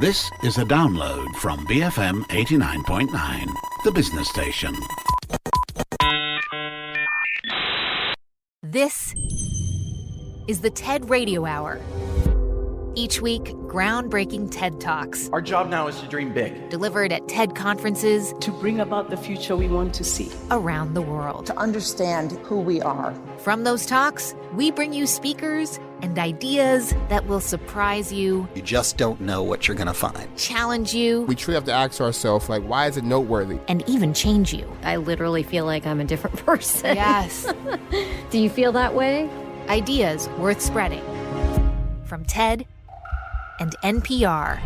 This is a download from BFM 89.9, the business station. This is the TED Radio Hour. Each week, groundbreaking TED Talks. Our job now is to dream big. Delivered at TED conferences. To bring about the future we want to see. Around the world. To understand who we are. From those talks, we bring you speakers and ideas that will surprise you. You just don't know what you're going to find. Challenge you. We truly have to ask ourselves, why is it noteworthy? And even change you. I literally feel like I'm a different person. Yes. Do you feel that way? Ideas worth spreading. From TED and NPR.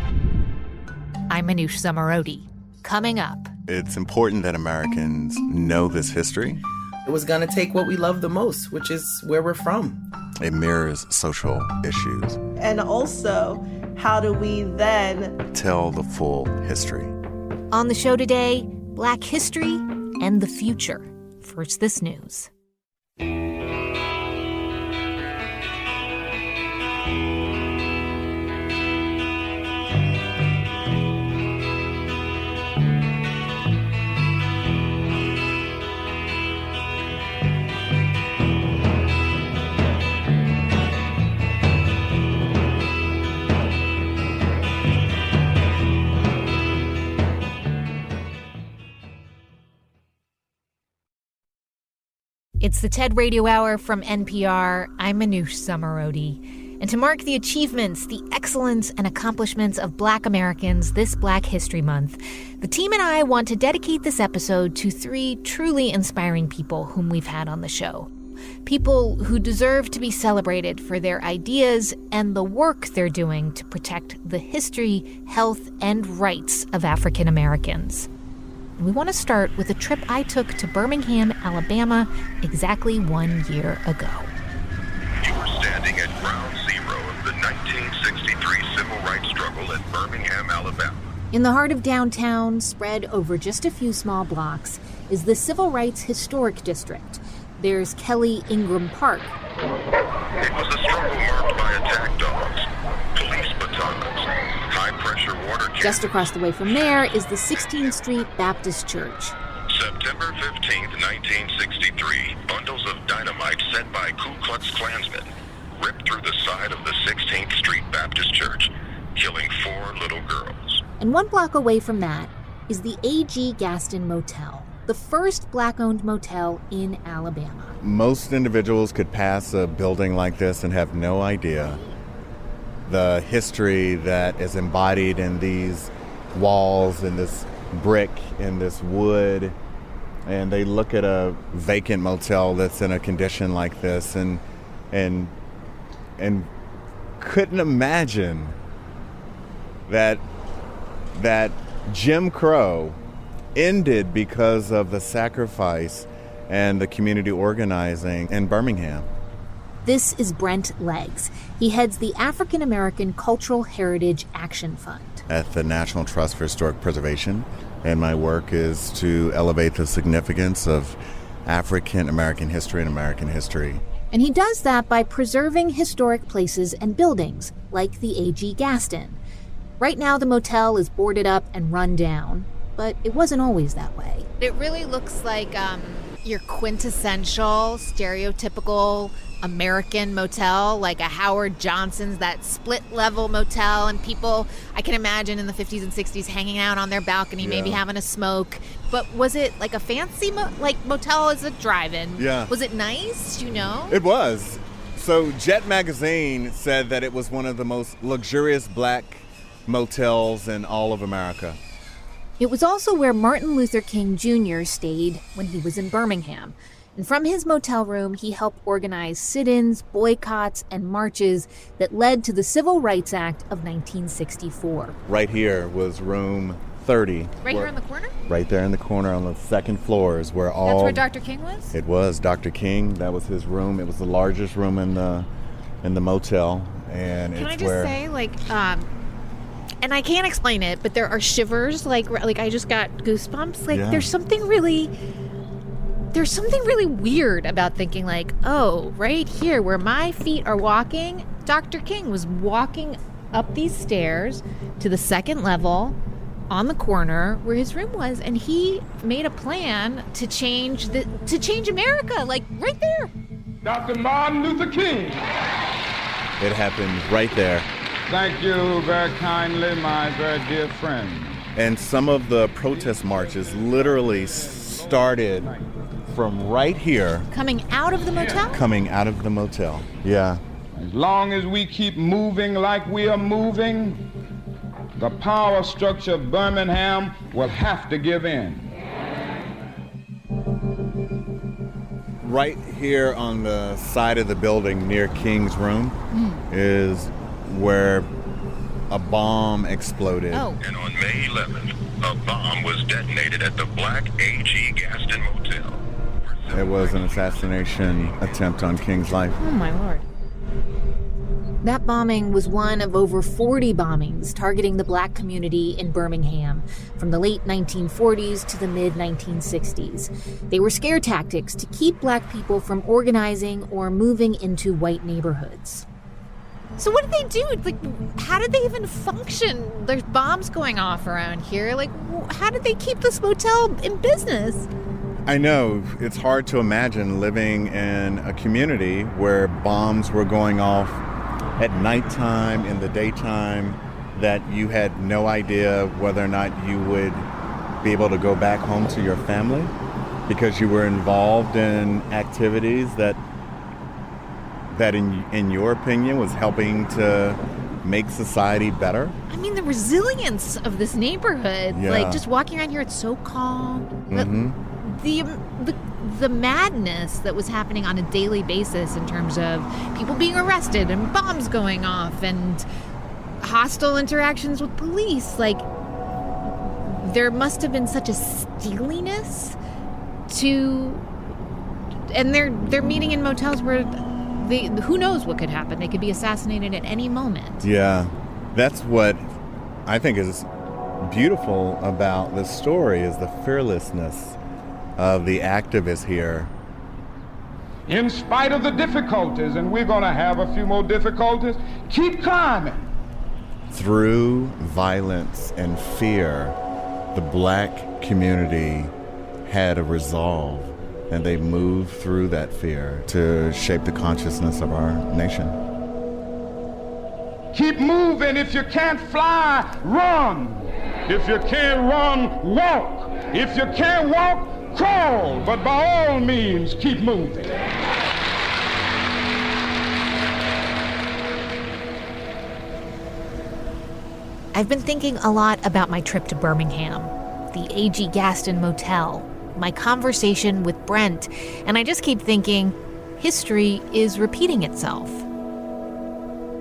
I'm Manoush Zomorodi. Coming up. It's important that Americans know this history. It was going to take what we love the most, which is where we're from. It mirrors social issues. And also, how do we then tell the full history? On the show today, Black history and the future. First, this news. It's the TED Radio Hour from NPR. I'm Manoush Zomorodi. And to mark the achievements, the excellence, and accomplishments of Black Americans this Black History Month, the team and I want to dedicate this episode to 3 truly inspiring people whom we've had on the show. People who deserve to be celebrated for their ideas and the work they're doing to protect the history, health, and rights of African Americans. We want to start with a trip I took to Birmingham, Alabama, exactly 1 year ago. You were standing at ground zero of the 1963 civil rights struggle at Birmingham, Alabama. In the heart of downtown, spread over just a few small blocks, is the Civil Rights Historic District. There's Kelly Ingram Park. It was a struggle marked by attack dogs, police batons, high-pressure water cannons. Just across the way from there is the 16th Street Baptist Church. September 15th, 1963, bundles of dynamite sent by Ku Klux Klansmen ripped through the side of the 16th Street Baptist Church, killing 4 little girls. And 1 block away from that is the A.G. Gaston Motel, the first Black-owned motel in Alabama. Most individuals could pass a building like this and have no idea the history that is embodied in these walls, in this brick, in this wood. And they look at a vacant motel that's in a condition like this and couldn't imagine that Jim Crow ended because of the sacrifice and the community organizing in Birmingham. This is Brent Leggs. He heads the African American Cultural Heritage Action Fund at the National Trust for Historic Preservation, and my work is to elevate the significance of African American history and American history. And he does that by preserving historic places and buildings, like the A.G. Gaston. Right now, the motel is boarded up and run down, but it wasn't always that way. It really looks like your quintessential, stereotypical American motel, like a Howard Johnson's, that split-level motel, and people, I can imagine in the 50s and 60s hanging out on their balcony, maybe having a smoke. But was it like a fancy motel as a drive-in? Yeah. Was it nice? Do you know? It was. So Jet Magazine said that it was one of the most luxurious Black motels in all of America. It was also where Martin Luther King Jr. stayed when he was in Birmingham. And from his motel room, he helped organize sit-ins, boycotts, and marches that led to the Civil Rights Act of 1964. Right here was room 30. Right here in the corner? Right there in the corner on the second floor is where all... That's where Dr. King was? It was Dr. King. That was his room. It was the largest room in the motel. And Can it's I just say, and I can't explain it, but there are shivers, like I just got goosebumps. There's something really weird about thinking right here where my feet are walking, Dr. King was walking up these stairs to the second level on the corner where his room was, and he made a plan to change America, like right there. Dr. Martin Luther King. It happened right there. Thank you very kindly, my very dear friend. And some of the protest marches literally started from right here. Coming out of the motel? Coming out of the motel, yeah. As long as we keep moving like we are moving, the power structure of Birmingham will have to give in. Right here on the side of the building near King's room is where a bomb exploded. Oh. And on May 11th, a bomb was detonated at the Black A.G. Gaston Motel. It was an assassination attempt on King's life. Oh, my Lord. That bombing was one of over 40 bombings targeting the black community in Birmingham from the late 1940s to the mid-1960s. They were scare tactics to keep black people from organizing or moving into white neighborhoods. So what did they do? Like, how did they even function? There's bombs going off around here. Like, how did they keep this motel in business? I know, it's hard to imagine living in a community where bombs were going off at nighttime, in the daytime, that you had no idea whether or not you would be able to go back home to your family because you were involved in activities that in your opinion was helping to make society better. I mean, the resilience of this neighborhood, Yeah. like just walking around here, it's so calm. Mm-hmm. The madness that was happening on a daily basis in terms of people being arrested and bombs going off and hostile interactions with police, like there must have been such a steeliness to, and they're meeting in motels where who knows what could happen. They could be assassinated at any moment. Yeah, that's what I think is beautiful about this story is the fearlessness of the activists here. In spite of the difficulties, and we're going to have a few more difficulties, keep climbing. Through violence and fear, the black community had a resolve, and they moved through that fear to shape the consciousness of our nation. Keep moving. If you can't fly, run. If you can't run, walk. If you can't walk, crawl. But by all means, keep moving. I've been thinking a lot about my trip to Birmingham, the A.G. Gaston Motel, my conversation with Brent, and I just keep thinking, history is repeating itself.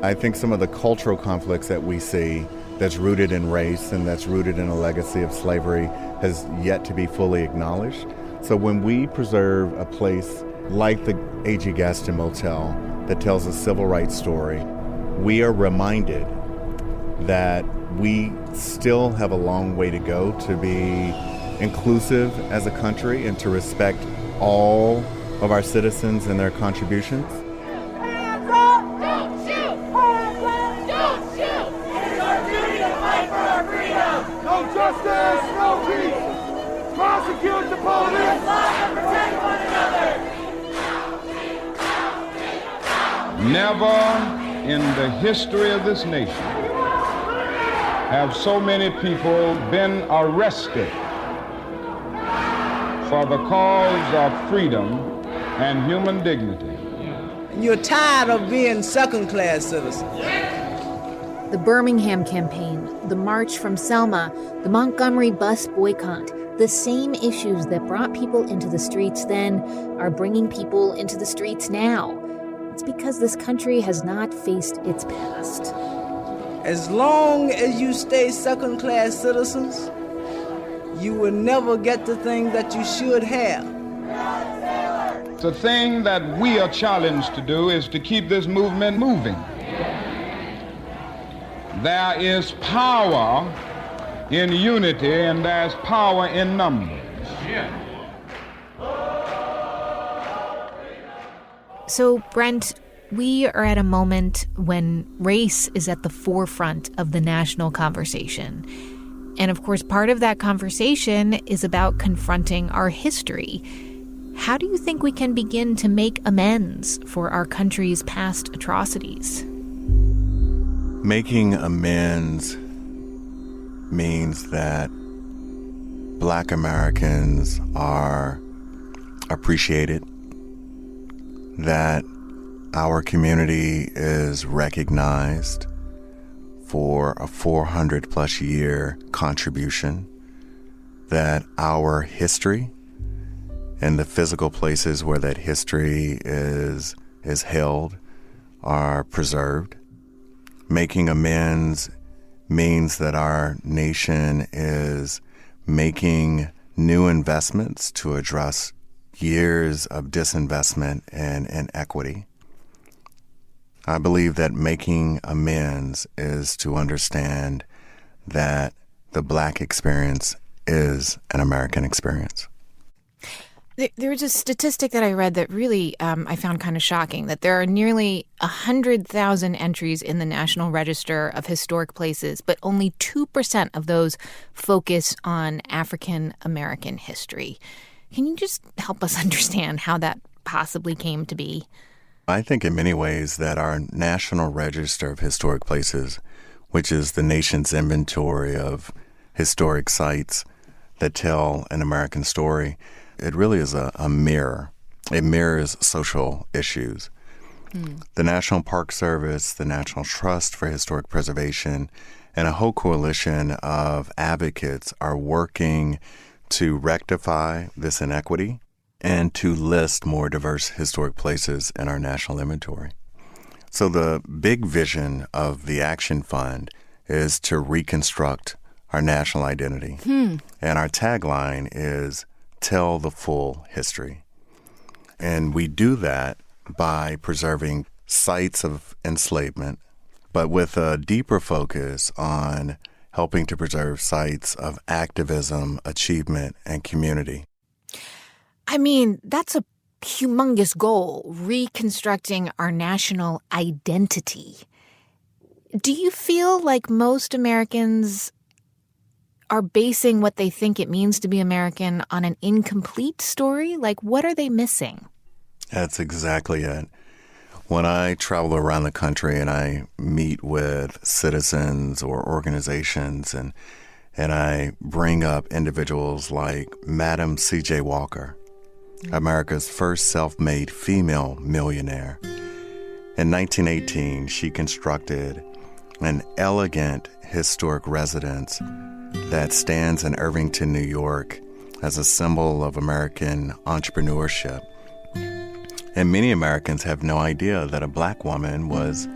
I think some of the cultural conflicts that we see that's rooted in race and that's rooted in a legacy of slavery has yet to be fully acknowledged. So when we preserve a place like the A.G. Gaston Motel that tells a civil rights story, we are reminded that we still have a long way to go to be inclusive as a country and to respect all of our citizens and their contributions. Hands up! Don't shoot! Hands up! Don't shoot! It is our duty to fight for our freedom! No justice, no peace! Prosecute the police! Love and protect one another! Never in the history of this nation have so many people been arrested for the cause of freedom and human dignity. You're tired of being second-class citizens. The Birmingham campaign, the March from Selma, the Montgomery bus boycott, the same issues that brought people into the streets then are bringing people into the streets now. It's because this country has not faced its past. As long as you stay second-class citizens, you will never get the thing that you should have. The thing that we are challenged to do is to keep this movement moving. There is power in unity and there's power in numbers. So, Brent, We are at a moment when race is at the forefront of the national conversation. And of course, part of that conversation is about confronting our history. How do you think we can begin to make amends for our country's past atrocities? Making amends means that Black Americans are appreciated, that our community is recognized for a 400-plus year contribution, that our history and the physical places where that history is held are preserved. Making amends means that our nation is making new investments to address years of disinvestment and inequity. I believe that making amends is to understand that the Black experience is an American experience. There was a statistic that I read that really I found kind of shocking, that there are nearly 100,000 entries in the National Register of Historic Places, but only 2% of those focus on African American history. Can you just help us understand how that possibly came to be? I think in many ways that our National Register of Historic Places, which is the nation's inventory of historic sites that tell an American story, it really is a mirror. It mirrors social issues. The National Park Service, the National Trust for Historic Preservation, and a whole coalition of advocates are working to rectify this inequity and to list more diverse historic places in our national inventory. So the big vision of the Action Fund is to reconstruct our national identity. And our tagline is, tell the full history. And we do that by preserving sites of enslavement, but with a deeper focus on helping to preserve sites of activism, achievement, and community. I mean, that's a humongous goal, reconstructing our national identity. Do you feel like most Americans are basing what they think it means to be American on an incomplete story? Like, what are they missing? That's exactly it. When I travel around the country and I meet with citizens or organizations and I bring up individuals like Madam C.J. Walker, America's first self-made female millionaire. In 1918, she constructed an elegant historic residence that stands in Irvington, New York, as a symbol of American entrepreneurship. And many Americans have no idea that a Black woman was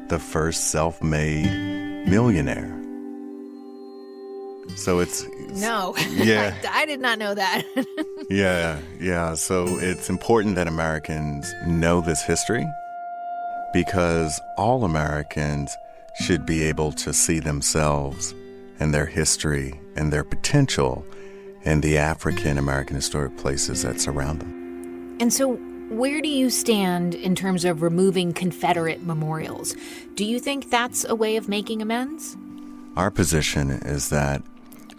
the first self-made millionaire. So it's... No. Yeah. I did not know that. Yeah. So it's important that Americans know this history, because all Americans should be able to see themselves and their history and their potential in the African American historic places that surround them. And so where do you stand in terms of removing Confederate memorials? Do you think that's a way of making amends? Our position is that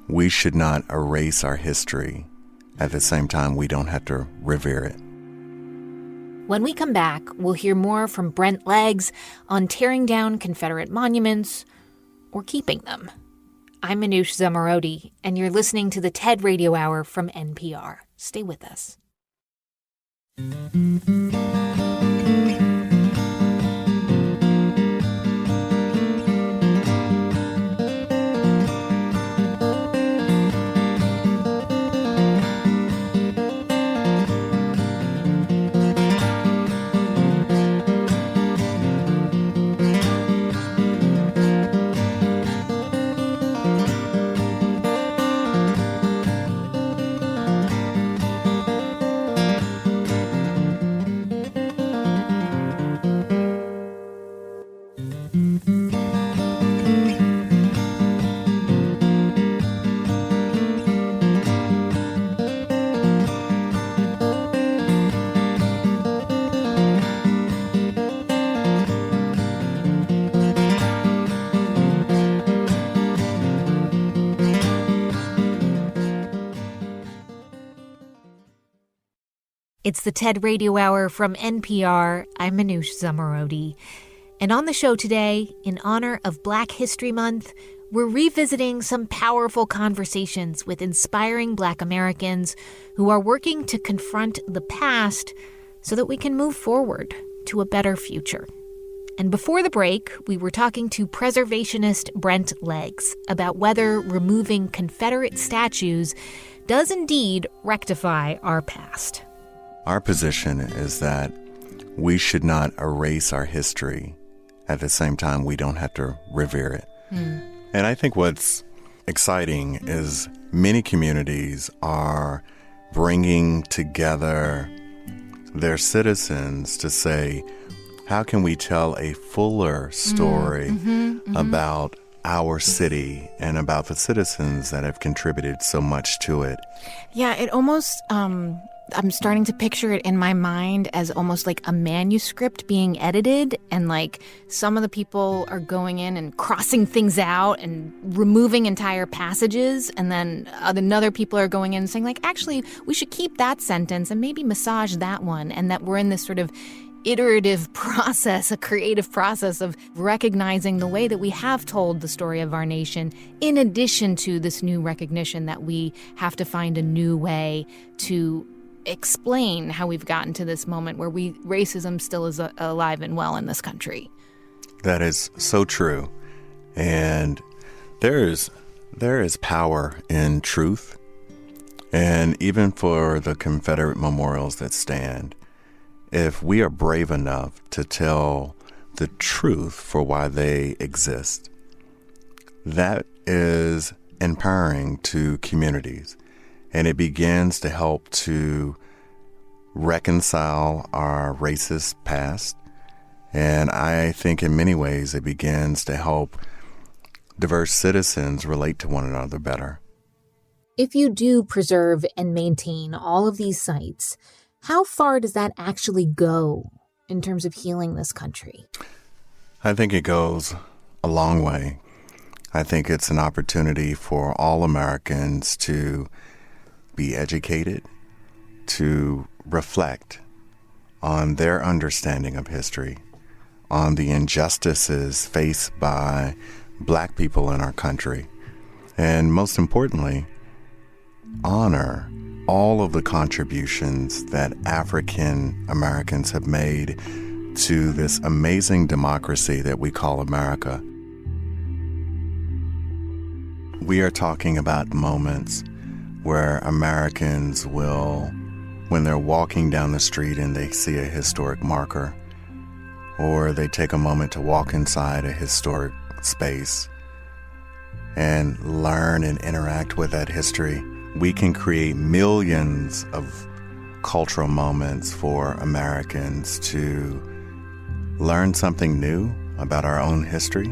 we should not erase our history. At the same time, we don't have to revere it. When we come back, we'll hear more from Brent Leggs on tearing down Confederate monuments or keeping them. I'm Manoush Zomorodi, and you're listening to the TED Radio Hour from NPR. Stay with us. It's the TED Radio Hour from NPR. I'm Manoush Zomorodi. And on the show today, in honor of Black History Month, we're revisiting some powerful conversations with inspiring Black Americans who are working to confront the past so that we can move forward to a better future. And before the break, we were talking to preservationist Brent Leggs about whether removing Confederate statues does indeed rectify our past. Our position is that we should not erase our history. At the same time, we don't have to revere it. And I think what's exciting is many communities are bringing together their citizens to say, how can we tell a fuller story about our city and about the citizens that have contributed so much to it? Yeah, it almost, I'm starting to picture it in my mind as almost like a manuscript being edited, and like some of the people are going in and crossing things out and removing entire passages, and then other people are going in and saying like, actually, we should keep that sentence and maybe massage that one, and that we're in this sort of iterative process, a creative process of recognizing the way that we have told the story of our nation, in addition to this new recognition that we have to find a new way to explain how we've gotten to this moment where racism still is alive and well in this country. That is so true. And there is power in truth. And even for the Confederate memorials that stand, if we are brave enough to tell the truth for why they exist, that is empowering to communities. And it begins to help to reconcile our racist past. And I think in many ways it begins to help diverse citizens relate to one another better. If you do preserve and maintain all of these sites, how far does that actually go in terms of healing this country? I think it goes a long way. I think it's an opportunity for all Americans to be educated, to reflect on their understanding of history, on the injustices faced by Black people in our country, and most importantly, honor all of the contributions that African Americans have made to this amazing democracy that we call America. We are talking about moments where Americans will, when they're walking down the street and they see a historic marker, or they take a moment to walk inside a historic space and learn and interact with that history, we can create millions of cultural moments for Americans to learn something new about our own history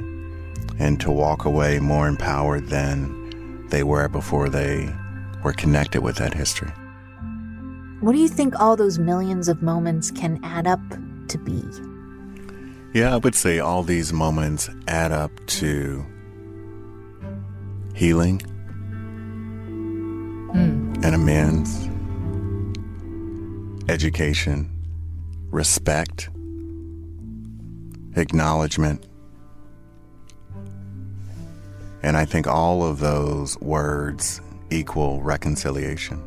and to walk away more empowered than they were before they were connected with that history. What do you think all those millions of moments can add up to be? Yeah, I would say all these moments add up to healing, and amends, education, respect, acknowledgement. And I think all of those words equal reconciliation.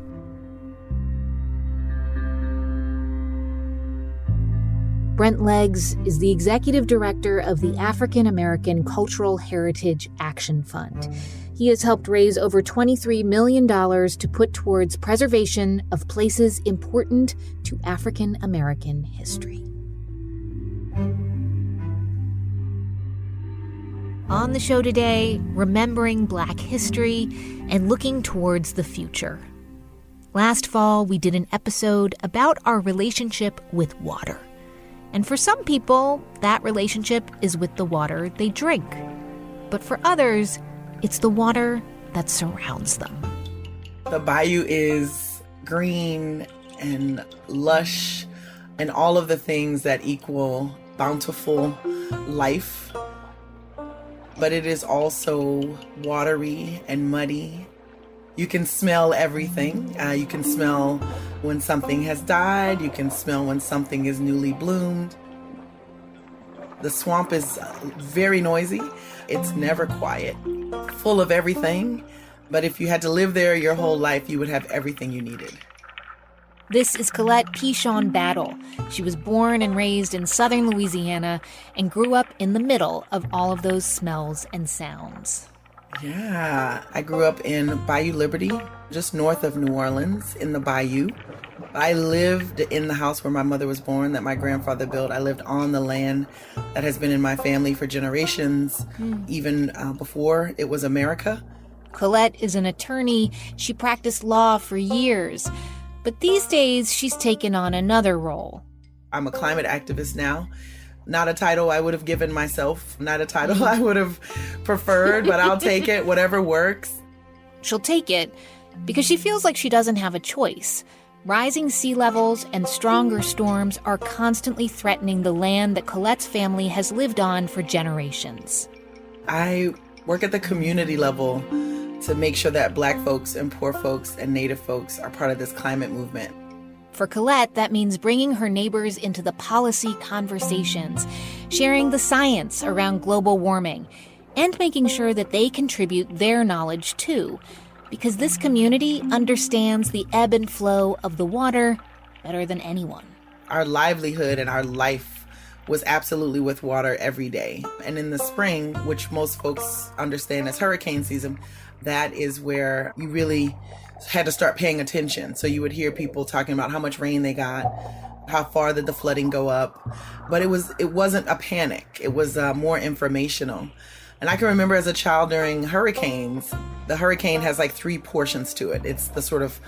Brent Leggs is the executive director of the African American Cultural Heritage Action Fund. He has helped raise over $23 million to put towards preservation of places important to African American history. On the show today, remembering Black history and looking towards the future. Last fall, we did an episode about our relationship with water. And for some people, that relationship is with the water they drink. But for others, it's the water that surrounds them. The bayou is green and lush and all of the things that equal bountiful life. But it is also watery and muddy You can smell everything. You can smell when something has died. You can smell when something is newly bloomed. The swamp is very noisy. It's never quiet, full of everything. But if you had to live there your whole life, you would have everything you needed. This is Colette Pichon Battle. She was born and raised in southern Louisiana and grew up in the middle of all of those smells and sounds. Yeah, I grew up in Bayou Liberty, just north of New Orleans, in the Bayou. I lived in the house where my mother was born, that my grandfather built. I lived on the land that has been in my family for generations, even before it was America. Colette is an attorney. She practiced law for years. But these days, she's taken on another role. I'm a climate activist now. Not a title I would have given myself, not a title I would have preferred, but I'll take it, whatever works. She'll take it because she feels like she doesn't have a choice. Rising sea levels and stronger storms are constantly threatening the land that Colette's family has lived on for generations. I work at the community level to make sure that Black folks and poor folks and Native folks are part of this climate movement. For Colette, that means bringing her neighbors into the policy conversations, sharing the science around global warming, and making sure that they contribute their knowledge too, because this community understands the ebb and flow of the water better than anyone. Our livelihood and our life was absolutely with water every day. And in the spring, which most folks understand as hurricane season, that is where you really had to start paying attention. So you would hear people talking about how much rain they got, how far did the flooding go up. But it wasn't a panic. It was more informational. And I can remember as a child during hurricanes, the hurricane has like 3 portions to it. It's the sort of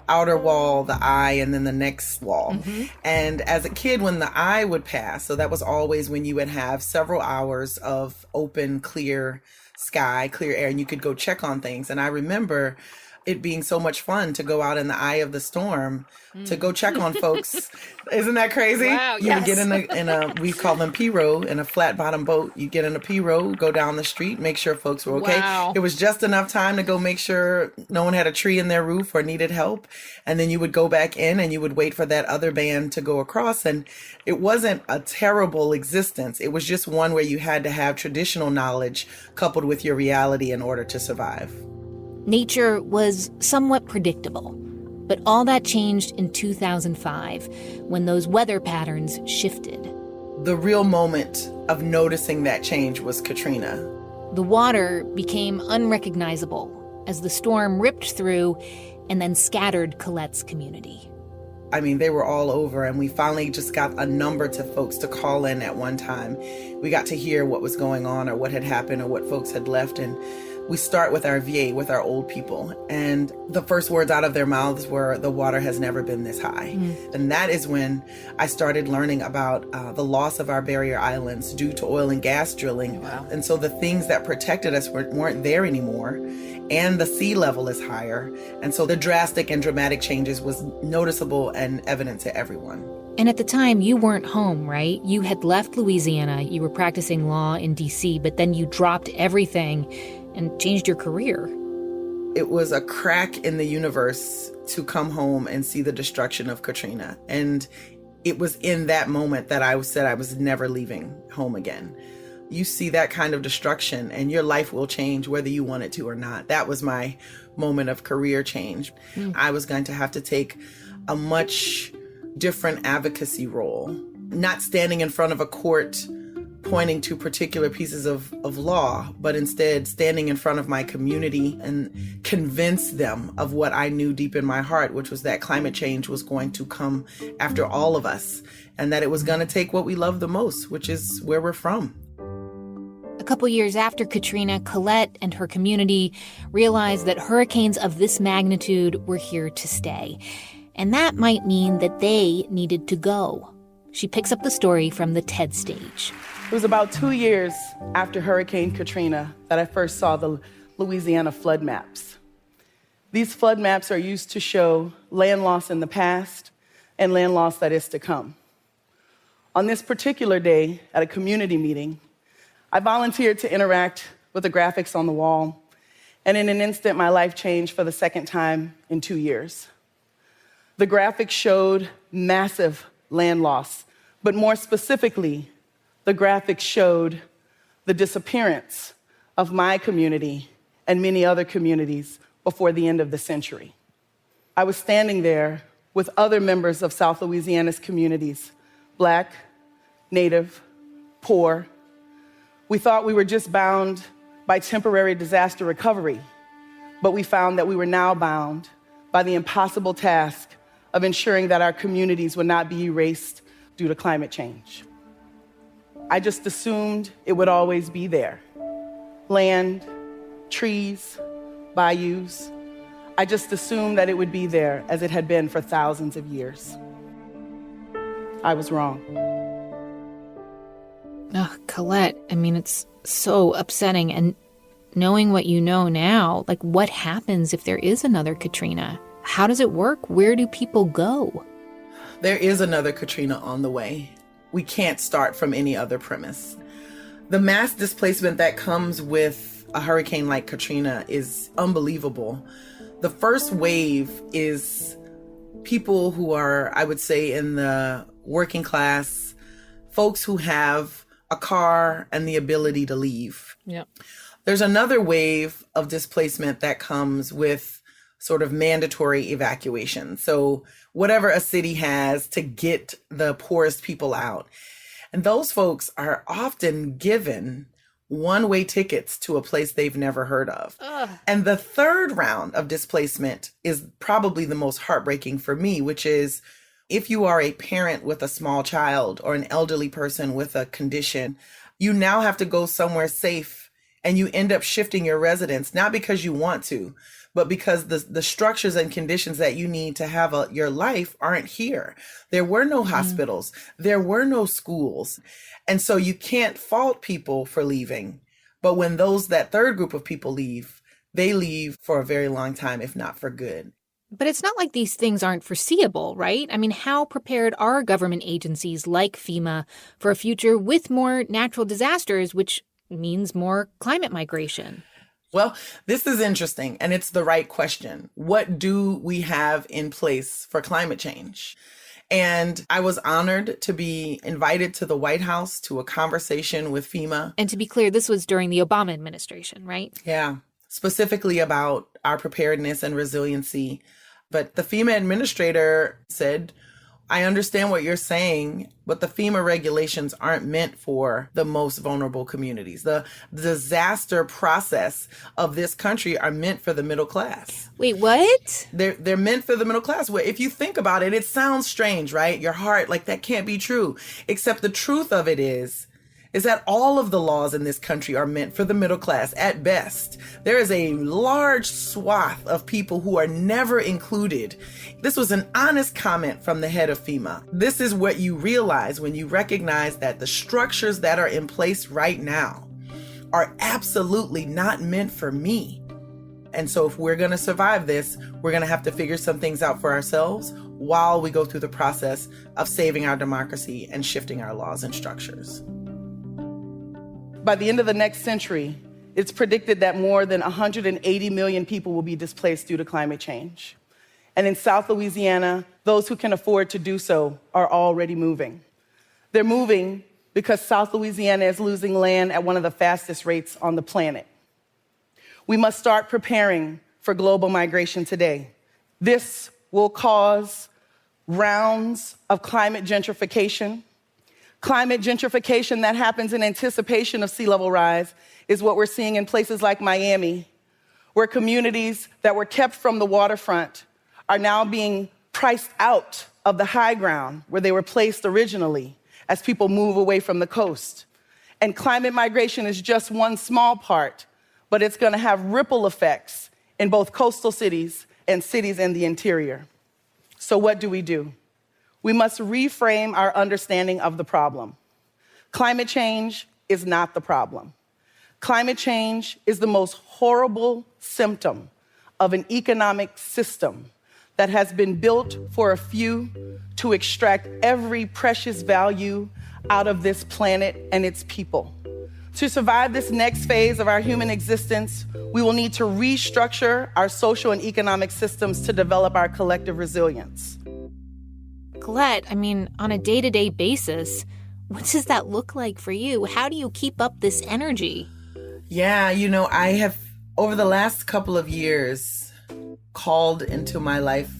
outer wall, the eye, and then the next wall. And as a kid, when the eye would pass, so that was always when you would have several hours of open, clear sky, clear air, and you could go check on things. And I remember it being so much fun to go out in the eye of the storm to go check on folks. Isn't that crazy? Wow, you would get in a we call them pirogue, in a flat bottom boat. You get in a pirogue, go down the street, make sure folks were okay. Wow. It was just enough time to go make sure no one had a tree in their roof or needed help. And then you would go back in and you would wait for that other band to go across. And it wasn't a terrible existence. It was just one where you had to have traditional knowledge coupled with your reality in order to survive. Nature was somewhat predictable, but all that changed in 2005 when those weather patterns shifted. The real moment of noticing that change was Katrina. The water became unrecognizable as the storm ripped through and then scattered Colette's community. I mean, they were all over, and we finally just got a number to folks to call in at one time. We got to hear what was going on or what had happened or what folks had left, and we start with our VA, with our old people. And the first words out of their mouths were, the water has never been this high. And that is when I started learning about the loss of our barrier islands due to oil and gas drilling. Wow. And so the things that protected us weren't there anymore. And the sea level is higher. And so the drastic and dramatic changes was noticeable and evident to everyone. And at the time, you weren't home, right? You had left Louisiana, you were practicing law in D.C., but then you dropped everything and changed your career. It was a crack in the universe to come home and see the destruction of Katrina. And it was in that moment that I said I was never leaving home again. You see that kind of destruction and your life will change whether you want it to or not. That was my moment of career change. I was going to have to take a much different advocacy role, not standing in front of a court pointing to particular pieces of law, but instead standing in front of my community and convince them of what I knew deep in my heart, which was that climate change was going to come after all of us and that it was going to take what we love the most, which is where we're from. A couple years after Katrina, Colette and her community realized that hurricanes of this magnitude were here to stay. And that might mean that they needed to go. She picks up the story from the TED stage. It was about 2 years after Hurricane Katrina that I first saw the Louisiana flood maps. These flood maps are used to show land loss in the past and land loss that is to come. On this particular day at a community meeting, I volunteered to interact with the graphics on the wall And in an instant, my life changed for the second time in 2 years. The graphic showed massive land loss, but more specifically, the graphic showed the disappearance of my community and many other communities before the end of the century. I was standing there with other members of South Louisiana's communities, Black, Native, poor. We thought we were just bound by temporary disaster recovery, but we found that we were now bound by the impossible task of ensuring that our communities would not be erased due to climate change. I just assumed it would always be there. Land, trees, bayous. I just assumed that it would be there as it had been for thousands of years. I was wrong. Oh, Colette, I mean, it's so upsetting. And knowing what you know now, like what happens if there is another Katrina? How does it work? Where do people go? There is another Katrina on the way. We can't start from any other premise. The mass displacement that comes with a hurricane like Katrina is unbelievable. The first wave is people who are, I would say, in the working class, folks who have a car and the ability to leave. Yep. There's another wave of displacement that comes with sort of mandatory evacuation. So whatever a city has to get the poorest people out. And those folks are often given one-way tickets to a place they've never heard of. Ugh. And the third round of displacement is probably the most heartbreaking for me, which is if you are a parent with a small child or an elderly person with a condition, you now have to go somewhere safe and you end up shifting your residence, not because you want to, but because the structures and conditions that you need to have your life aren't here. There were no hospitals. There were no schools. And so you can't fault people for leaving. But when that third group of people leave, they leave for a very long time, if not for good. But it's not like these things aren't foreseeable, right? I mean, how prepared are government agencies like FEMA for a future with more natural disasters, which means more climate migration? Well, this is interesting, and it's the right question. What do we have in place for climate change? And I was honored to be invited to the White House to a conversation with FEMA. And to be clear, this was during the Obama administration, right? Yeah, specifically about our preparedness and resiliency. But the FEMA administrator said, I understand what you're saying, but the FEMA regulations aren't meant for the most vulnerable communities. The disaster process of this country are meant for the middle class. Wait, what? They're meant for the middle class. Well, if you think about it, it sounds strange, right? Your heart, like that can't be true. Except the truth of it is that all of the laws in this country are meant for the middle class at best. There is a large swath of people who are never included. This was an honest comment from the head of FEMA. This is what you realize when you recognize that the structures that are in place right now are absolutely not meant for me. And so if we're going to survive this, we're going to have to figure some things out for ourselves while we go through the process of saving our democracy and shifting our laws and structures. By the end of the next century, it's predicted that more than 180 million people will be displaced due to climate change. And in South Louisiana, those who can afford to do so are already moving. They're moving because South Louisiana is losing land at one of the fastest rates on the planet. We must start preparing for global migration today. This will cause rounds of climate gentrification. Climate gentrification that happens in anticipation of sea level rise is what we're seeing in places like Miami, where communities that were kept from the waterfront are now being priced out of the high ground where they were placed originally as people move away from the coast. And climate migration is just one small part, but it's going to have ripple effects in both coastal cities and cities in the interior. So what do? We must reframe our understanding of the problem. Climate change is not the problem. Climate change is the most horrible symptom of an economic system that has been built for a few to extract every precious value out of this planet and its people, To survive this next phase of our human existence, we will need to restructure our social and economic systems to develop our collective resilience. Colette, I mean, on a day-to-day basis, what does that look like for you? How do you keep up this energy? Yeah, I have, over the last couple of years, called into my life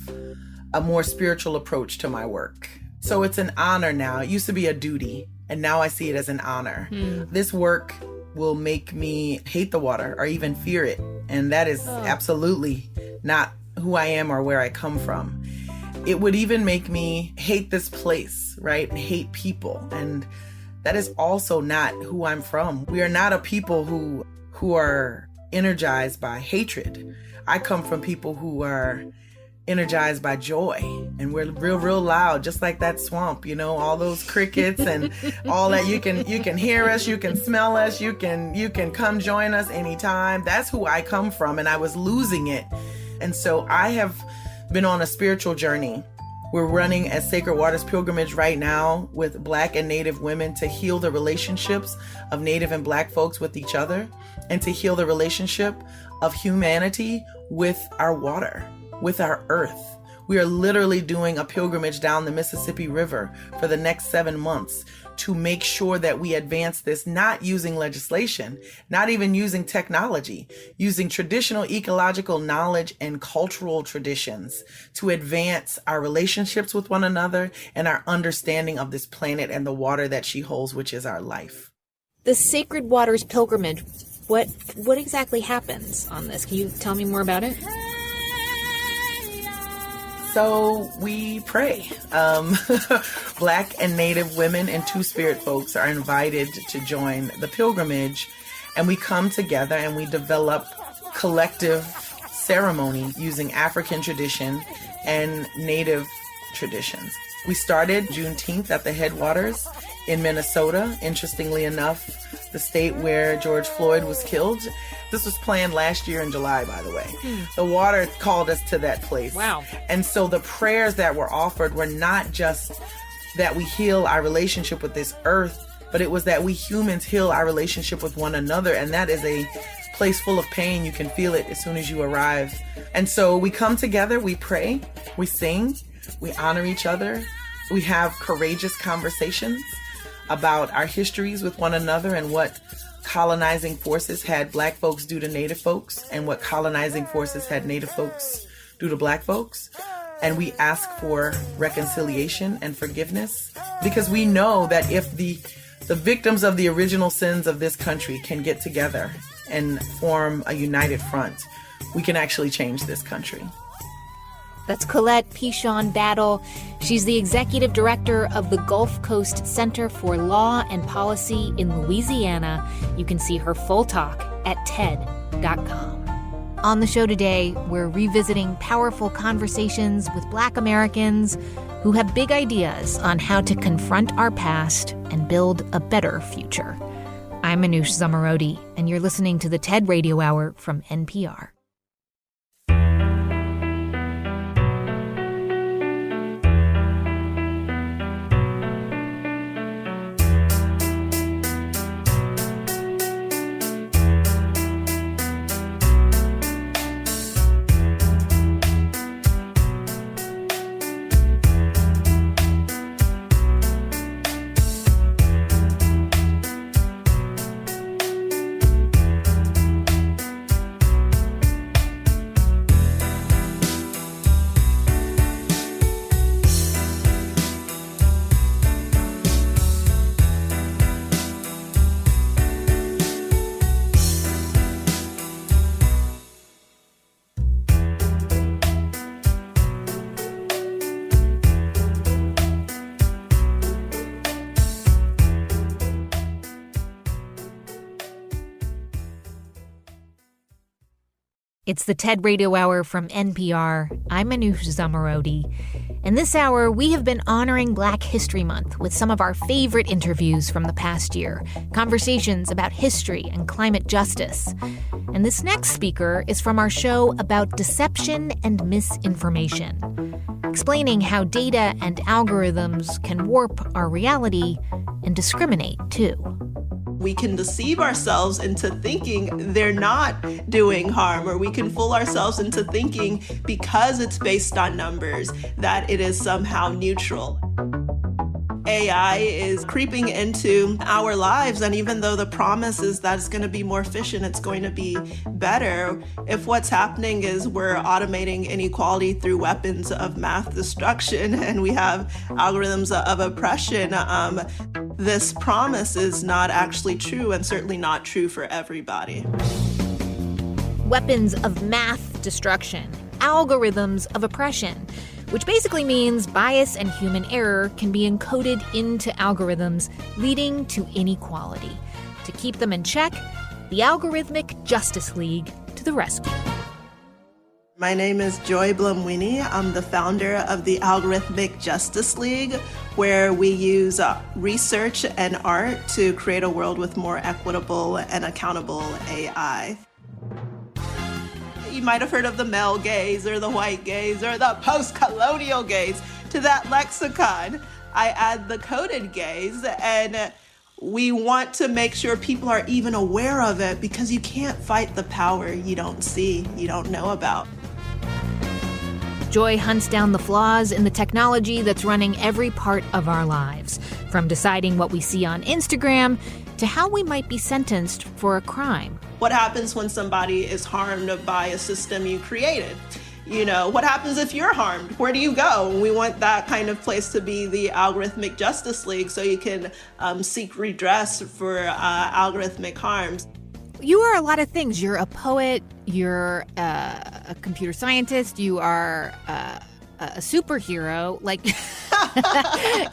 a more spiritual approach to my work. So it's an honor now. It used to be a duty, and now I see it as an honor. This work will make me hate the water or even fear it. And that is absolutely not who I am or where I come from. It would even make me hate this place, right? Hate people. And that is also not who I'm from. We are not a people who are energized by hatred. I come from people who are energized by joy, and we're real loud, just like that swamp, all those crickets and all that. You can hear us, you can smell us, you can come join us anytime. That's who I come from, and I was losing it. And so I have been on a spiritual journey. We're running a Sacred Waters pilgrimage right now with Black and Native women to heal the relationships of Native and Black folks with each other, and to heal the relationship of humanity with our water, with our earth. We are literally doing a pilgrimage down the Mississippi River for the next 7 months to make sure that we advance this, not using legislation, not even using technology, using traditional ecological knowledge and cultural traditions to advance our relationships with one another and our understanding of this planet and the water that she holds, which is our life. The Sacred Waters pilgrimage, what exactly happens on this? Can you tell me more about it? So we pray. Black and Native women and Two-Spirit folks are invited to join the pilgrimage, and we come together and we develop collective ceremony using African tradition and Native traditions. We started Juneteenth at the Headwaters in Minnesota, interestingly enough, the state where George Floyd was killed. This was planned last year in July, by the way. The water called us to that place. Wow. And so the prayers that were offered were not just that we heal our relationship with this earth, but it was that we humans heal our relationship with one another. And that is a place full of pain. You can feel it as soon as you arrive. And so we come together, we pray, we sing, we honor each other. We have courageous conversations about our histories with one another and what colonizing forces had Black folks do to Native folks and what colonizing forces had Native folks do to Black folks. And we ask for reconciliation and forgiveness, because we know that if the victims of the original sins of this country can get together and form a united front, we can actually change this country. That's Colette Pichon Battle. She's the executive director of the Gulf Coast Center for Law and Policy in Louisiana. You can see her full talk at TED.com. On the show today, we're revisiting powerful conversations with Black Americans who have big ideas on how to confront our past and build a better future. I'm Manoush Zomorodi, and you're listening to the TED Radio Hour from NPR. It's the TED Radio Hour from NPR. I'm Manoush Zomorodi. And this hour, we have been honoring Black History Month with some of our favorite interviews from the past year, conversations about history and climate justice. And this next speaker is from our show about deception and misinformation, explaining how data and algorithms can warp our reality and discriminate, too. We can deceive ourselves into thinking they're not doing harm, or we can fool ourselves into thinking because it's based on numbers that it is somehow neutral. AI is creeping into our lives, and even though the promise is that it's going to be more efficient, it's going to be better, if what's happening is we're automating inequality through weapons of mass destruction and we have algorithms of oppression, this promise is not actually true, and certainly not true for everybody. Weapons of math destruction, algorithms of oppression, which basically means bias and human error can be encoded into algorithms, leading to inequality. To keep them in check, the Algorithmic Justice League to the rescue. My name is Joy Blumwini. I'm the founder of the Algorithmic Justice League, where we use research and art to create a world with more equitable and accountable AI. You might have heard of the male gaze or the white gaze or the post-colonial gaze. To that lexicon, I add the coded gaze, and we want to make sure people are even aware of it, because you can't fight the power you don't see, you don't know about. Joy hunts down the flaws in the technology that's running every part of our lives, from deciding what we see on Instagram to how we might be sentenced for a crime. What happens when somebody is harmed by a system you created? You know, what happens if you're harmed? Where do you go? We want that kind of place to be the Algorithmic Justice League, so you can seek redress for algorithmic harms. You are a lot of things. You're a poet, you're a computer scientist, you are a superhero, like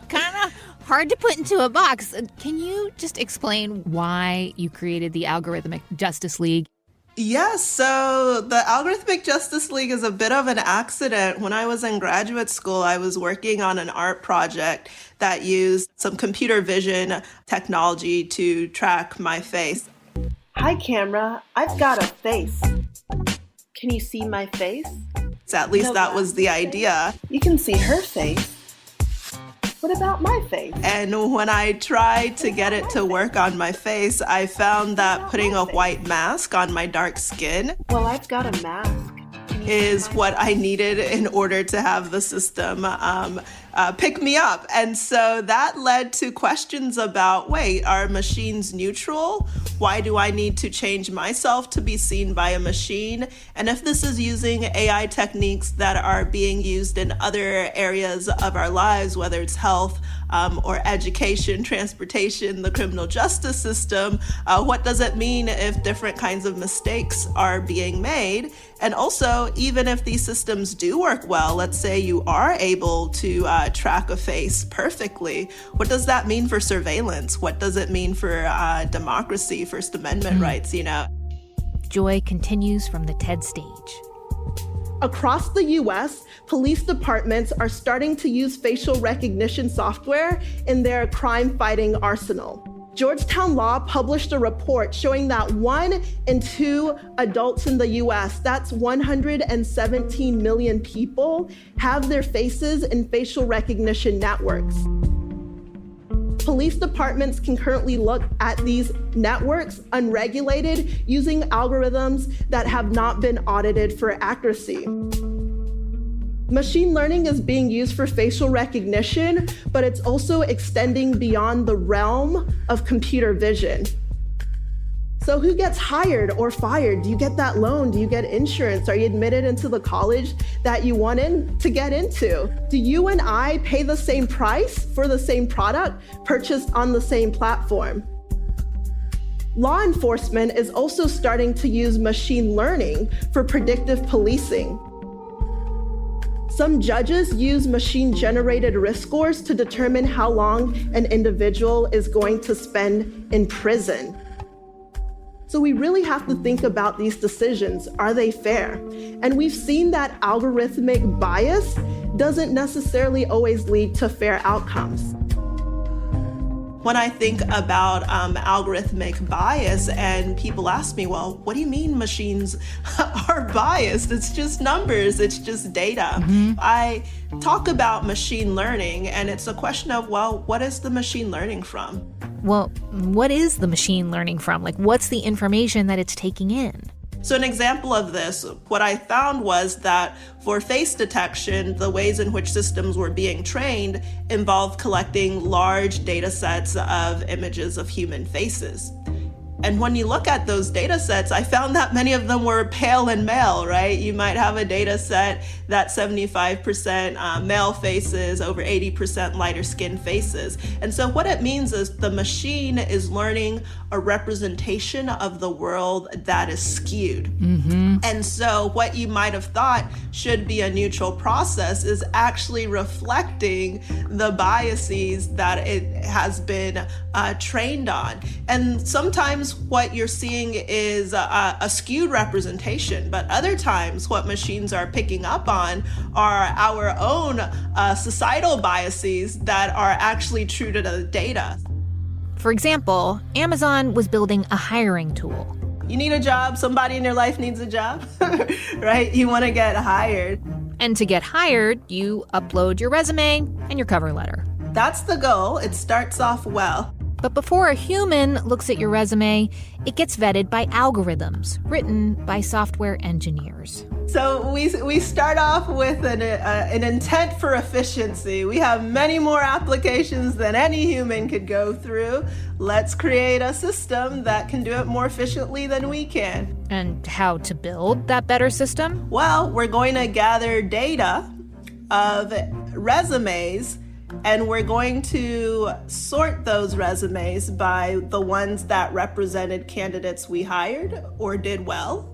kind of hard to put into a box. Can you just explain why you created the Algorithmic Justice League? Yes, so the Algorithmic Justice League is a bit of an accident. When I was in graduate school, I was working on an art project that used some computer vision technology to track my face. Hi, camera. I've got a face. Can you see my face? So at least that was the idea. You can see her face. What about my face? And when I tried to get it to work on my face, I found that putting a white mask on my dark skin I've got a mask. is what I needed in order to have the system pick me up. And so that led to questions about, wait, are machines neutral? Why do I need to change myself to be seen by a machine? And if this is using AI techniques that are being used in other areas of our lives, whether it's health or education, transportation, the criminal justice system, what does it mean if different kinds of mistakes are being made? And also, even if these systems do work well, let's say you are able to track a face perfectly, what does that mean for surveillance? What does it mean for democracy, First Amendment rights, you know? Joy continues from the TED stage. Across the US, police departments are starting to use facial recognition software in their crime-fighting arsenal. Georgetown Law published a report showing that 1 in 2 adults in the US, that's 117 million people, have their faces in facial recognition networks. Police departments can currently look at these networks unregulated using algorithms that have not been audited for accuracy. Machine learning is being used for facial recognition, but it's also extending beyond the realm of computer vision. So who gets hired or fired? Do you get that loan? Do you get insurance? Are you admitted into the college that you wanted to get into? Do you and I pay the same price for the same product purchased on the same platform? Law enforcement is also starting to use machine learning for predictive policing. Some judges use machine-generated risk scores to determine how long an individual is going to spend in prison. So we really have to think about these decisions. Are they fair? And we've seen that algorithmic bias doesn't necessarily always lead to fair outcomes. When I think about algorithmic bias, and people ask me, well, what do you mean machines are biased? It's just numbers, it's just data. I talk about machine learning, and it's a question of, well, what is the machine learning from? Well, what is the machine learning from? Like, what's the information that it's taking in? So an example of this, what I found was that for face detection, the ways in which systems were being trained involved collecting large data sets of images of human faces. And when you look at those data sets, I found that many of them were pale and male, right? You might have a data set that 75% male faces, over 80% lighter skinned faces. And so what it means is the machine is learning a representation of the world that is skewed. And so what you might have thought should be a neutral process is actually reflecting the biases that it has been trained on. And sometimes what you're seeing is a skewed representation, but other times what machines are picking up on are our own societal biases that are actually true to the data. For example, Amazon was building a hiring tool. You need a job, somebody in your life needs a job, right? You want to get hired. And to get hired, you upload your resume and your cover letter. That's the goal. It starts off well. But before a human looks at your resume, it gets vetted by algorithms written by software engineers. So we start off with an intent for efficiency. We have many more applications than any human could go through. Let's create a system that can do it more efficiently than we can. And how to build that better system? Well, we're going to gather data of resumes, and we're going to sort those resumes by the ones that represented candidates we hired or did well.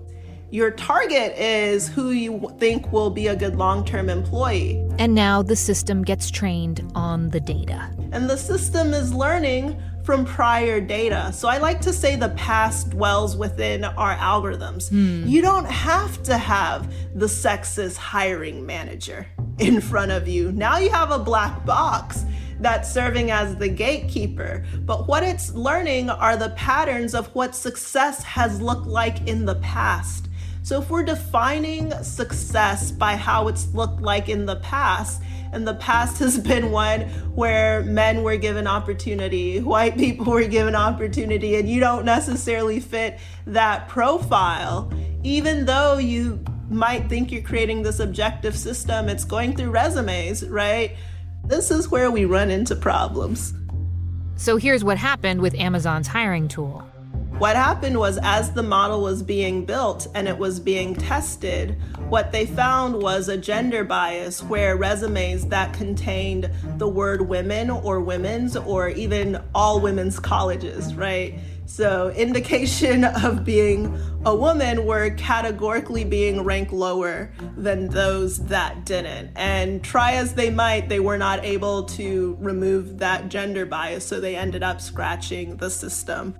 Your target is who you think will be a good long-term employee. And now the system gets trained on the data. And the system is learning from prior data. So I like to say the past dwells within our algorithms. You don't have to have the sexist hiring manager in front of you. Now you have a black box that's serving as the gatekeeper. But what it's learning are the patterns of what success has looked like in the past. So if we're defining success by how it's looked like in the past, and the past has been one where men were given opportunity, white people were given opportunity, and you don't necessarily fit that profile, even though you might think you're creating this objective system, it's going through resumes, right? This is where we run into problems. So here's what happened with Amazon's hiring tool. What happened was, as the model was being built and it was being tested, what they found was a gender bias where resumes that contained the word women or women's or even all women's colleges, right? So indication of being a woman were categorically being ranked lower than those that didn't. And try as they might, they were not able to remove that gender bias, so they ended up scratching the system.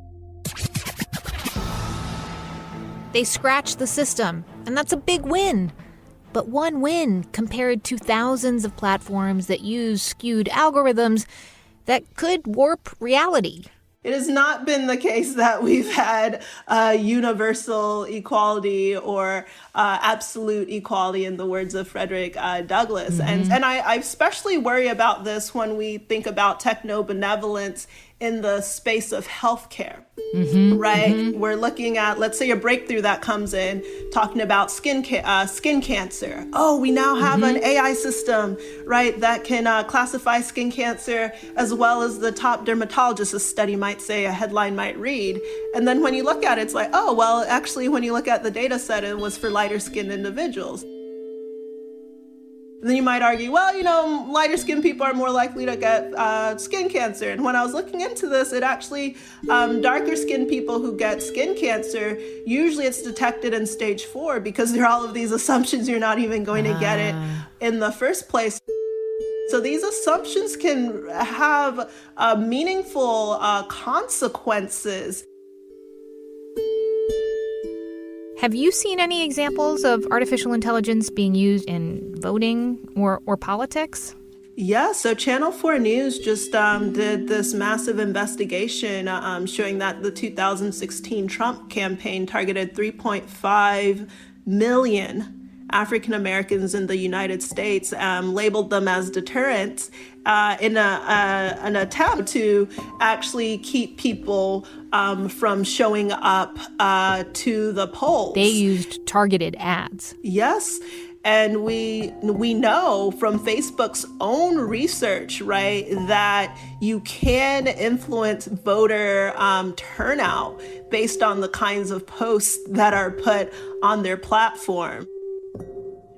They scratched the system, and that's a big win. But one win compared to thousands of platforms that use skewed algorithms that could warp reality. It has not been the case that we've had universal equality or absolute equality, in the words of Frederick Douglass. And I especially worry about this when we think about techno-benevolence in the space of healthcare, right? We're looking at, let's say, a breakthrough that comes in talking about skin cancer. Oh, we now have an AI system, right, that can classify skin cancer as well as the top dermatologist, a study might say, a headline might read. And then when you look at it, it's like, oh, well, actually, when you look at the data set, it was for lighter skinned individuals. And then you might argue, well, you know, lighter skinned people are more likely to get skin cancer. And when I was looking into this, it actually, darker skinned people who get skin cancer, usually it's detected in stage 4 because there are all of these assumptions you're not even going to get it in the first place. So these assumptions can have meaningful consequences. Have you seen any examples of artificial intelligence being used in voting or politics? Yeah, so Channel 4 News just did this massive investigation showing that the 2016 Trump campaign targeted 3.5 million African Americans in the United States, labeled them as deterrents in an attempt to actually keep people from showing up to the polls. They used targeted ads. Yes. And we know from Facebook's own research, right, that you can influence voter turnout based on the kinds of posts that are put on their platform.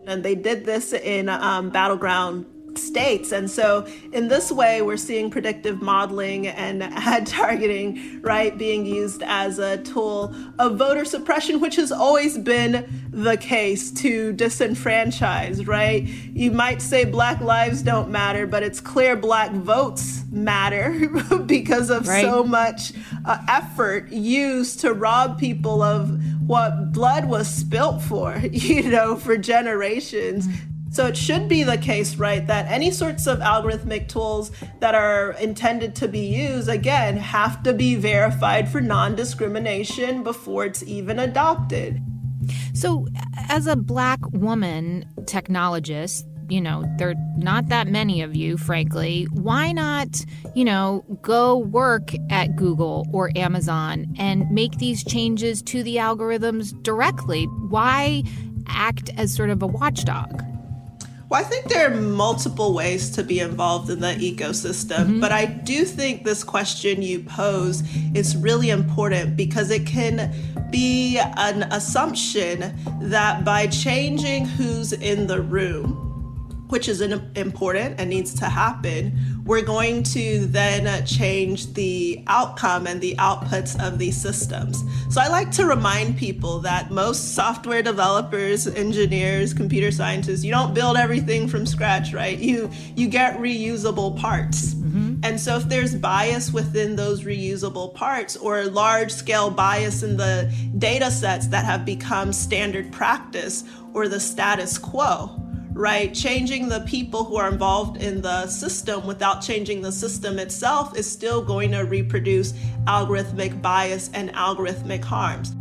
And they did this in battleground states. And so in this way, we're seeing predictive modeling and ad targeting, right, being used as a tool of voter suppression, which has always been the case to disenfranchise, right? You might say Black lives don't matter, but it's clear Black votes matter because of so much effort used to rob people of what blood was spilt for, for generations. So it should be the case, right, that any sorts of algorithmic tools that are intended to be used, again, have to be verified for non-discrimination before it's even adopted. So as a Black woman technologist, there are not that many of you, frankly. Why not, go work at Google or Amazon and make these changes to the algorithms directly? Why act as sort of a watchdog? Well, I think there are multiple ways to be involved in the ecosystem, but I do think this question you pose is really important because it can be an assumption that by changing who's in the room, which is important and needs to happen, we're going to then change the outcome and the outputs of these systems. So I like to remind people that most software developers, engineers, computer scientists, you don't build everything from scratch, right? You get reusable parts. And so if there's bias within those reusable parts or large scale bias in the data sets that have become standard practice or the status quo, right? Changing the people who are involved in the system without changing the system itself is still going to reproduce algorithmic bias and algorithmic harms.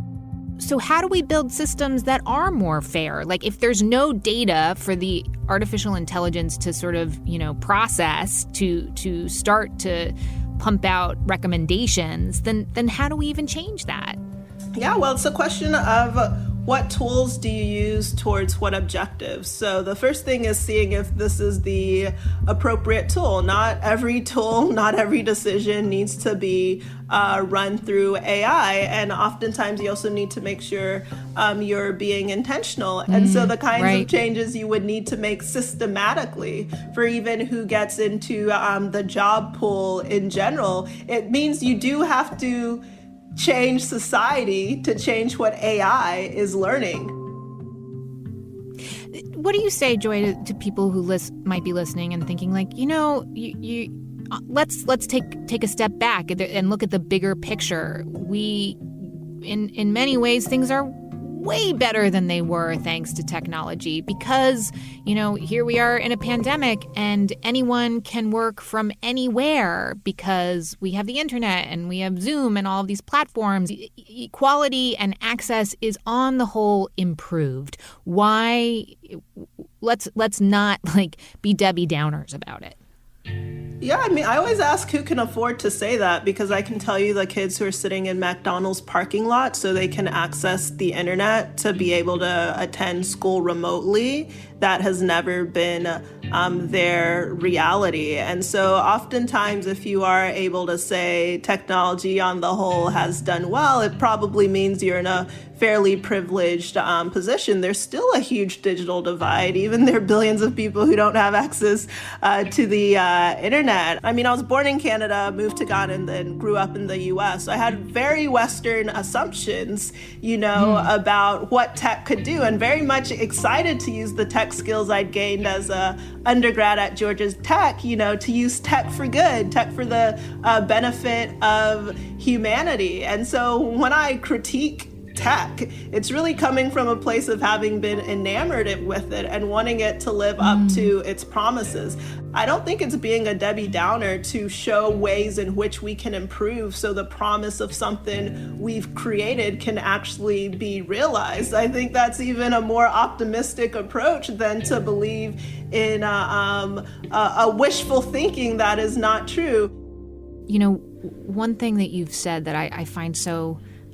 So how do we build systems that are more fair? Like if there's no data for the artificial intelligence to sort of, process to start to pump out recommendations, then how do we even change that? Yeah, well, it's a question of what tools do you use towards what objectives? So the first thing is seeing if this is the appropriate tool. Not every tool, not every decision needs to be run through AI. And oftentimes you also need to make sure you're being intentional. And so the kinds of changes you would need to make systematically for even who gets into the job pool in general, it means you do have to change society to change what AI is learning. What do you say, Joy, to people who might be listening and thinking like, let's take a step back and look at the bigger picture. We, in many ways, things are way better than they were thanks to technology because, here we are in a pandemic and anyone can work from anywhere because we have the internet and we have Zoom and all of these platforms. Equality and access is on the whole improved. Why? Let's not be Debbie Downers about it. Yeah, I always ask who can afford to say that because I can tell you the kids who are sitting in McDonald's parking lot so they can access the internet to be able to attend school remotely. That has never been their reality. And so oftentimes if you are able to say technology on the whole has done well, it probably means you're in a fairly privileged position. There's still a huge digital divide. Even there are billions of people who don't have access to the internet. I was born in Canada, moved to Ghana, and then grew up in the US. So I had very Western assumptions, about what tech could do, and very much excited to use the tech skills I'd gained as a undergrad at Georgia Tech, to use tech for good, tech for the benefit of humanity. And so when I critique tech. It's really coming from a place of having been enamored with it and wanting it to live up to its promises. I don't think it's being a Debbie Downer to show ways in which we can improve so the promise of something we've created can actually be realized. I think that's even a more optimistic approach than to believe in a wishful thinking that is not true. You know, one thing that you've said that I find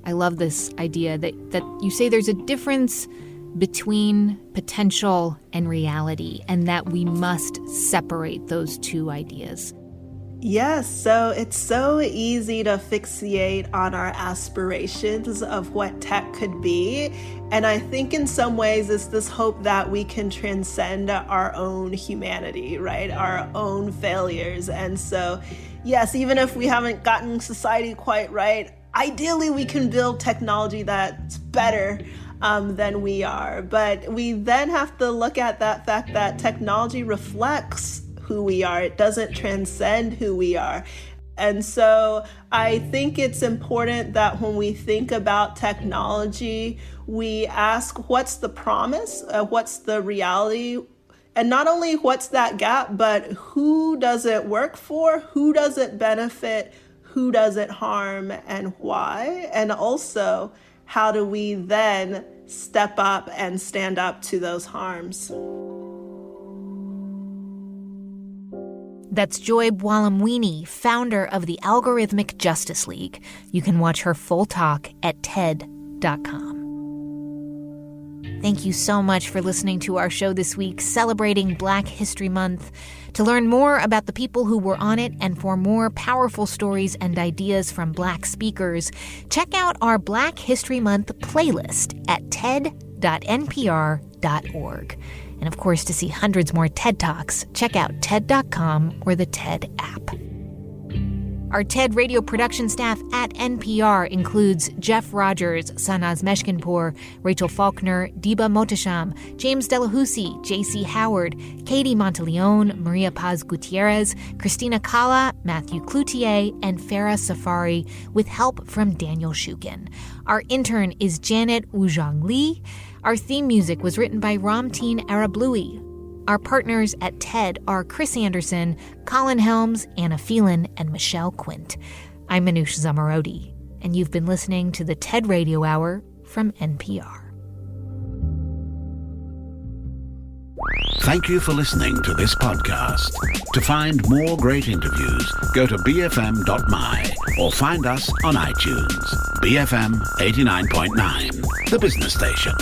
I love this idea that you say there's a difference between potential and reality, and that we must separate those two ideas. Yes, so it's so easy to fixate on our aspirations of what tech could be. And I think in some ways it's this hope that we can transcend our own humanity, right? Our own failures. And so, yes, even if we haven't gotten society quite right, ideally we can build technology that's better than we are. But we then have to look at that fact that technology reflects who we are. It doesn't transcend who we are. And so I think it's important that when we think about technology, we ask, what's the promise? What's the reality? And not only what's that gap, but who does it work for? Who does it benefit? Who does it harm, and why? And also, how do we then step up and stand up to those harms? That's Joy Buolamwini, founder of the Algorithmic Justice League. You can watch her full talk at TED.com. Thank you so much for listening to our show this week, celebrating Black History Month. To learn more about the people who were on it and for more powerful stories and ideas from Black speakers, check out our Black History Month playlist at ted.npr.org. And of course, to see hundreds more TED Talks, check out TED.com or the TED app. Our TED radio production staff at NPR includes Jeff Rogers, Sanaz Meshkinpour, Rachel Faulkner, Diba Mohtasham, James Delahousie, J.C. Howard, Katie Monteleone, Maria Paz Gutierrez, Christina Kala, Matthew Cloutier, and Farah Safari, with help from Daniel Shukin. Our intern is Janet Wuzhang Lee. Our theme music was written by Ramteen Arablouei. Our partners at TED are Chris Anderson, Colin Helms, Anna Phelan, and Michelle Quint. I'm Manoush Zomorodi, and you've been listening to the TED Radio Hour from NPR. Thank you for listening to this podcast. To find more great interviews, go to bfm.my or find us on iTunes. BFM 89.9, the business station.